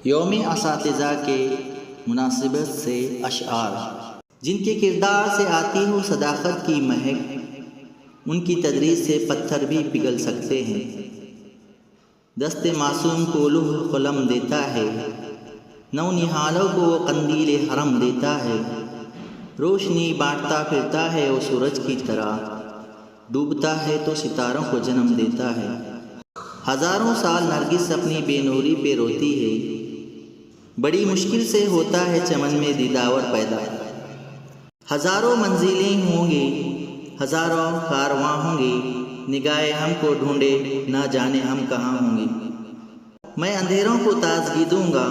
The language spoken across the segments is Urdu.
یوم اساتذہ کے مناسبت سے اشعار، جن کے کردار سے آتی ہو صداقت کی مہک، ان کی تدریس سے پتھر بھی پگھل سکتے ہیں۔ دست معصوم کو لوح القلم دیتا ہے، نو نہالوں کو وہ قندیل حرم دیتا ہے۔ روشنی بانٹتا پھرتا ہے وہ سورج کی طرح، ڈوبتا ہے تو ستاروں کو جنم دیتا ہے۔ ہزاروں سال نرگس اپنی بے نوری پہ روتی ہے، بڑی مشکل سے ہوتا ہے چمن میں دیداور پیدا۔ ہزاروں منزلیں ہوں گے، ہزاروں کارواں ہوں گے، نگاہ ہم کو ڈھونڈے نہ جانے ہم کہاں ہوں گے۔ میں اندھیروں کو تازگی دوں گا،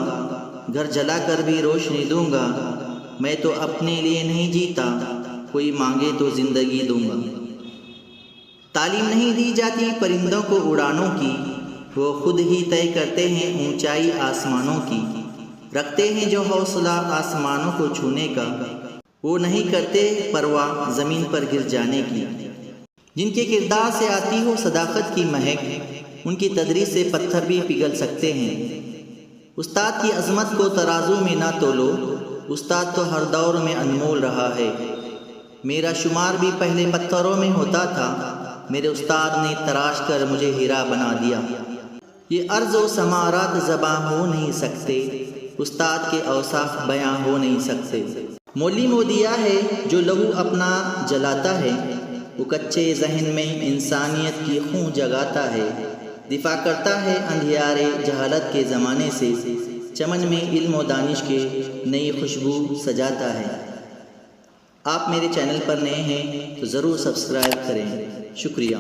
گھر جلا کر بھی روشنی دوں گا۔ میں تو اپنے لیے نہیں جیتا، کوئی مانگے تو زندگی دوں گا۔ تعلیم نہیں دی جاتی پرندوں کو اڑانوں کی، وہ خود ہی طے کرتے ہیں اونچائی آسمانوں کی۔ رکھتے ہیں جو حوصلہ آسمانوں کو چھونے کا، وہ نہیں کرتے پرواہ زمین پر گر جانے کی۔ جن کے کردار سے آتی ہو صداقت کی مہک، ان کی تدریس سے پتھر بھی پگھل سکتے ہیں۔ استاد کی عظمت کو ترازو میں نہ تولو، استاد تو ہر دور میں انمول رہا ہے۔ میرا شمار بھی پہلے پتھروں میں ہوتا تھا، میرے استاد نے تراش کر مجھے ہیرا بنا دیا۔ یہ عرض و سمارات زباں ہو نہیں سکتے، استاد کے اوصاف بیاں ہو نہیں سکتے۔ مولم وہ دیا ہے جو لہو اپنا جلاتا ہے، وہ کچے ذہن میں انسانیت کی خون جگاتا ہے۔ دفاع کرتا ہے اندھیارے جہالت کے زمانے سے، چمن میں علم و دانش کے نئی خوشبو سجاتا ہے۔ آپ میرے چینل پر نئے ہیں تو ضرور سبسکرائب کریں۔ شکریہ۔